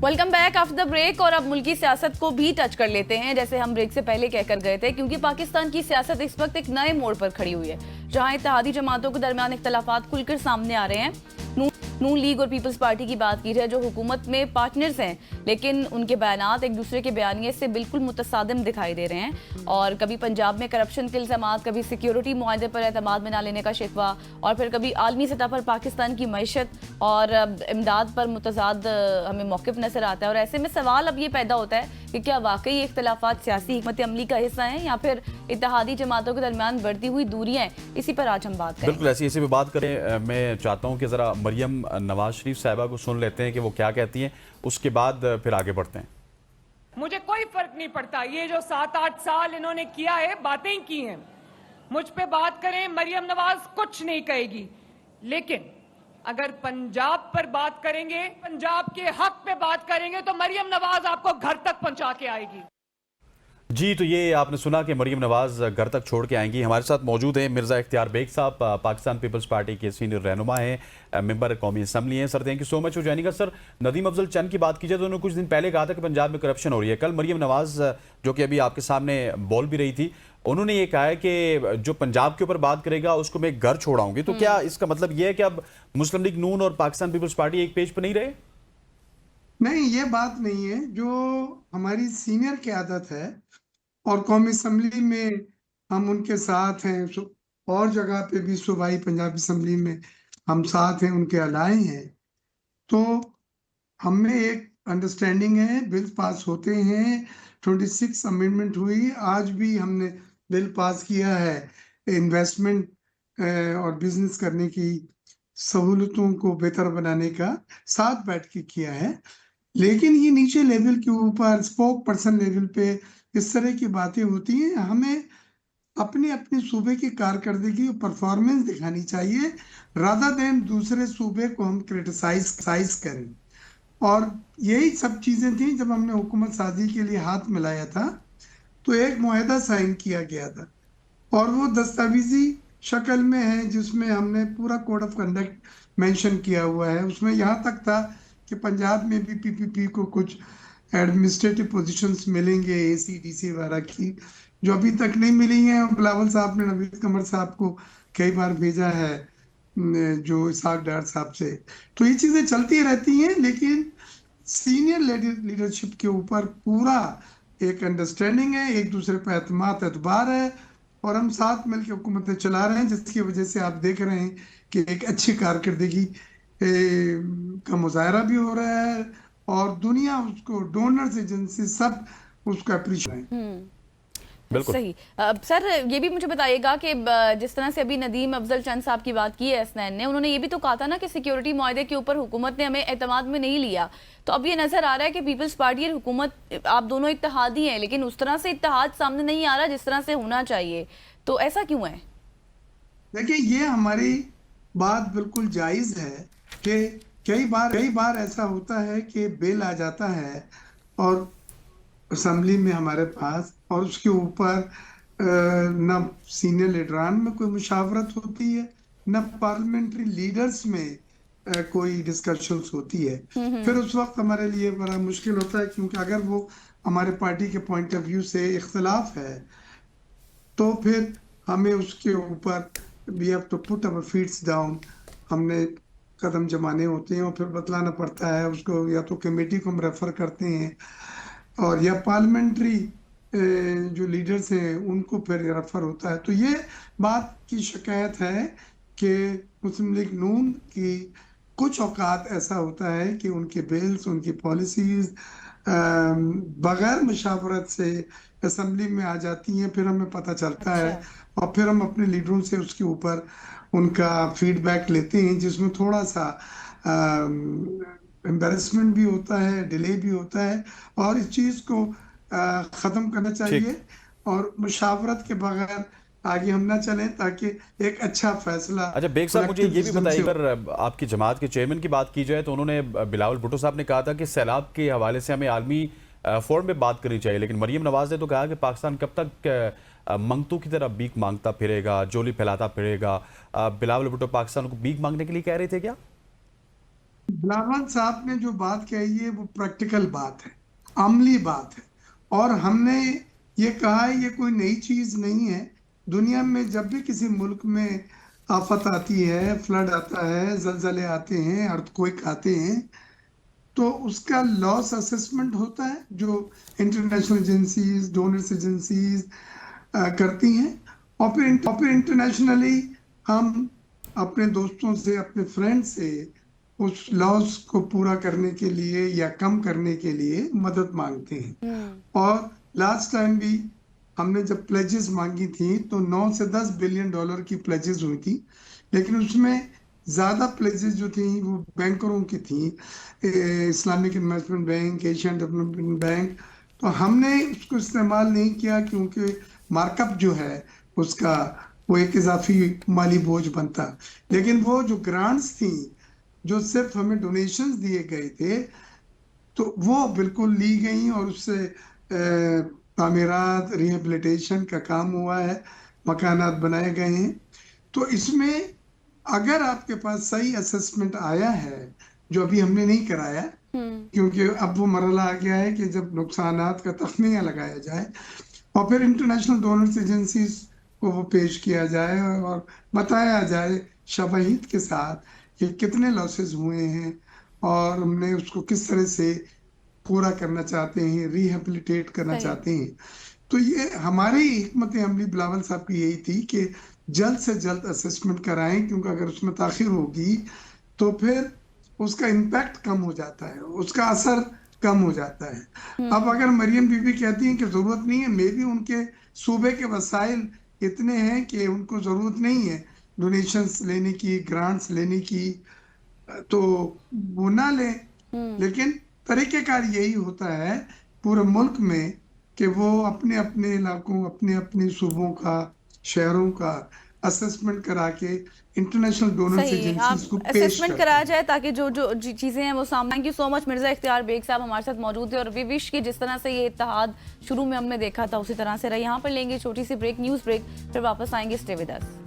Welcome back after the break. और अब मुल्की सियासत को भी टच कर लेते हैं, जैसे हम ब्रेक से पहले कहकर गए थे, क्योंकि पाकिस्तान की सियासत इस वक्त एक नए मोड़ पर खड़ी हुई है, जहां इत्तेहादी जमातों के दरमियान इख्तलाफात खुलकर सामने आ रहे हैं। नून लीग और पीपल्स पार्टी की बात की जाए, जो हुकूमत में पार्टनर्स हैं, लेकिन उनके बयानात एक दूसरे के बयानिए से बिल्कुल मुतसादिम दिखाई दे रहे हैं। और कभी पंजाब में करप्शन के इल्जामात, कभी सिक्योरिटी मुआहदे पर एतमाद में ना लेने का शिकवा, और फिर कभी आलमी सतह पर पाकिस्तान की मईशत और इमदाद पर मुतजाद हमें मौक़िफ़ नजर आता है। और ऐसे में सवाल अब ये पैदा होता है कि क्या वाकई ये इख्तलाफात सियासी हिकमत अमली का हिस्सा हैं, या फिर इत्तेहादी जमातों के दरमियान बढ़ती हुई दूरियां हैं। इसी पर आज हम बात करें। बिल्कुल ऐसी भी बात करें। मैं चाहता हूं कि ज़रा मरियम नवाज शरीफ साहिबा को सुन लेते हैं कि वो क्या कहती हैं, उसके बाद फिर आगे बढ़ते हैं। मुझे कोई फर्क नहीं पड़ता, ये जो 7-8 साल इन्होंने किया है, बातें की हैं, मुझ पे बात करें, मरियम नवाज कुछ नहीं कहेगी। लेकिन अगर पंजाब पर बात करेंगे, पंजाब के हक पे बात करेंगे, तो मरियम नवाज आपको घर तक पहुंचा के आएगी। जी, तो ये आपने सुना कि मरियम नवाज घर तक छोड़ के आएंगी। हमारे साथ मौजूद हैं मिर्ज़ा इख्तियार बेग साहब, पाकिस्तान पीपल्स पार्टी के सीनियर रहनुमा हैं, मेंबर कौमी असम्बली हैं। Sir, thank you so much for joining us. Sir, Nadeem Afzal चंद की बात की जाए तो उन्होंने कुछ दिन पहले कहा था कि पंजाब में करप्शन हो रही है। कल मरियम नवाज, जो कि अभी आपके सामने बोल भी रही थी, उन्होंने ये कहा है कि जो पंजाब के ऊपर बात करेगा उसको मैं घर छोड़ाऊंगी। तो क्या इसका मतलब ये है कि अब मुस्लिम लीग नून और पाकिस्तान पीपल्स पार्टी एक पेज पर नहीं रहे? नहीं, ये बात नहीं है। जो हमारी सीनियर की आदत है, और कौमी असम्बली में हम उनके साथ हैं, और जगह पे भी सूबाई पंजाब असम्बली में हम साथ हैं, उनके अलाए हैं। तो हमें एक अंडरस्टैंडिंग है, बिल पास होते हैं, 26 अमेंडमेंट हुई, आज भी हमने बिल पास किया है इन्वेस्टमेंट और बिजनेस करने की सहूलतों को बेहतर बनाने का, साथ बैठ के किया है। लेकिन ये नीचे लेवल के ऊपर स्पोक पर्सन लेवल पे इस तरह की बातें होती हैं। हमें अपने अपने सूबे की कारकर्दगी और परफॉर्मेंस दिखानी चाहिए, रादर देन दूसरे सूबे को हम क्रिटिसाइज करें। और यही सब चीजें थी जब हमने हुकूमत साजी के लिए हाथ मिलाया था, तो एक मुआहदा साइन किया गया था, और वो दस्तावेजी शक्ल में है, जिसमें हमने पूरा कोड ऑफ कंडक्ट मेंशन किया हुआ है। उसमें यहाँ तक था कि पंजाब में भी पीपीपी को कुछ एडमिनिस्ट्रेटिव पोजीशंस मिलेंगे, एसीडीसी वगैरह की, जो अभी तक नहीं मिली हैं। और बिलावल साहब ने नवीद कमर साहब को कई बार भेजा है, जो इसाक डार साहब से। तो ये चीजें चलती रहती हैं, लेकिन सीनियर लीडरशिप के ऊपर पूरा एक अंडरस्टैंडिंग है, एक दूसरे पर एतमाद एतबार है, और हम साथ मिलकर हुकूमतें चला रहे हैं, जिसकी वजह से आप देख रहे हैं कि एक अच्छी कारकर्दगी का मुजाहरा भी हो रहा है, और दुनिया उसको, डोनर्स एजेंसी सब उसको अप्रिशिएट। बिल्कुल सही। सर, ये भी मुझे बताइएगा कि जिस तरह से अभी नदीम अफजल चंद साहब की बात की है एसनैन ने, उन्होंने ये भी तो कहा था ना कि सिक्योरिटी मुआहदे के ऊपर हुकूमत ने हमें एतमाद में नहीं लिया। तो अब ये नजर आ रहा है कि पीपल्स पार्टी और हुकूमत, आप दोनों इत्तेहादी हैं, लेकिन उस तरह से इत्तेहाद सामने नहीं आ रहा जिस तरह से होना चाहिए। तो ऐसा क्यों है? देखिए, ये हमारी बात बिल्कुल जायज है कि कई बार ऐसा होता है कि बिल आ जाता है और असेंबली में हमारे पास, और उसके ऊपर न सीनियर लीडरान में कोई मुशावरत होती है, न पार्लियामेंट्री लीडर्स में कोई डिस्कशंस होती है। फिर उस वक्त हमारे लिए बड़ा मुश्किल होता है, क्योंकि अगर वो हमारे पार्टी के पॉइंट ऑफ व्यू से इख्तलाफ है, तो फिर हमें उसके ऊपर we have to put our feets down, हमने कदम जमाने होते हैं, और फिर बतलाना पड़ता है उसको, या तो कमेटी को हम रेफर करते हैं, और या पार्लियामेंट्री जो लीडर्स हैं उनको फिर रेफर होता है। तो ये बात की शिकायत है कि मुस्लिम लीग नून की कुछ औकात ऐसा होता है कि उनके बिल्स, उनकी पॉलिसीज बगैर मशावरत से असेंबली में आ जाती हैं, फिर हमें पता चलता है, और फिर हम अपने लीडरों से उसके ऊपर उनका फीडबैक लेते हैं, जिसमें थोड़ा सा एम्बेरसमेंट भी होता है, डिले भी होता है। और इस चीज़ को ख़त्म करना चाहिए, और मुशावरत के बगैर आगे हम ना चलें, ताकि एक अच्छा फैसला। अच्छा बेग साहब, मुझे ये भी बताइए, अगर आपकी जमात के चेयरमैन की बात की जाए तो उन्होंने, बिलावल भुट्टो साहब ने कहा था कि सैलाब के हवाले से हमें आलमी फोरम में बात करनी चाहिए, लेकिन मरियम नवाज ने तो कहा कि पाकिस्तान कब तक मंगतू की तरह भीख मांगता फिरेगा, जोली फैलाता फिरेगा। बिलावल भुट्टो पाकिस्तान को भीख मांगने के लिए कह रहे थे क्या? बिलावल साहब ने जो बात कही है वो प्रैक्टिकल बात है, अमली बात है। और हमने ये कहा है, ये कोई नई चीज नहीं है। दुनिया में जब भी किसी मुल्क में आफत आती है, फ्लड आता है, जलजले आते हैं, अर्थक्वेक आते हैं, तो उसका लॉस असेसमेंट होता है जो इंटरनेशनल एजेंसीज, डोनर्स एजेंसीज करती हैं। और फिर इंटरनेशनली हम अपने दोस्तों से, अपने फ्रेंड से उस लॉस को पूरा करने के लिए या कम करने के लिए मदद मांगते हैं। और लास्ट टाइम भी हमने जब प्लेजेस मांगी थी तो 9 से 10 बिलियन डॉलर की प्लेजेस हुई थी, लेकिन उसमें ज्यादा प्लेजेस जो थी वो बैंकरों की थी, Islamic investment bank, Asian development bank. तो हमने उसको इस्तेमाल नहीं किया क्योंकि मार्कअप जो है उसका वो एक इजाफी माली बोझ बनता। लेकिन वो जो ग्रांट्स थी, जो सिर्फ हमें डोनेशंस दिए गए थे, तो वो बिल्कुल ली गई और उससे तामीरात, रिहेबिलिटेशन का काम हुआ है, मकानात बनाए गए हैं। तो इसमें अगर आपके पास सही असेसमेंट आया है, जो अभी हमने नहीं कराया क्योंकि अब वो मरहला आ गया है कि जब नुकसानात का तख्मीया लगाया जाए और फिर इंटरनेशनल डोनर्स एजेंसीज को वो पेश किया जाए और बताया जाए शवाहिद के साथ कि कितने लॉसेस हुए हैं और हमने उसको किस तरह से पूरा करना चाहते हैं, रिहेबिलिटेट करना चाहते हैं। तो ये हमारी हिकमत अमली बिलावल साहब की यही थी कि जल्द से जल्द असेसमेंट कराएं, क्योंकि अगर उसमें ताखिर होगी तो फिर उसका इम्पैक्ट कम हो जाता है, उसका असर कम हो जाता है। अब अगर मरियम बीबी कहती हैं कि जरूरत नहीं है, मे भी उनके सूबे के वसाइल इतने हैं कि उनको जरूरत नहीं है डोनेशंस लेने की, ग्रांट्स लेने की, तो वो ना लें। लेकिन तरीकेकार यही होता है पूरे मुल्क में कि वो अपने अपने इलाकों, अपने अपने सूबों का, शहरों का असेसमेंट करा के इंटरनेशनल डोनर्स सही, एजेंसीज को आप पेश असेसमेंट करते कराया हैं। जाए ताकि जो जो चीजें हैं वो सामने। Thank you so much Mirza इख्तियार बेग साहब हमारे साथ मौजूद थे और वी विश की जिस तरह से ये इत्तेहाद शुरू में हमने देखा था उसी तरह से रहे। यहाँ पर लेंगे छोटी सी ब्रेक, न्यूज ब्रेक, फिर वापस आएंगे। Stay with us.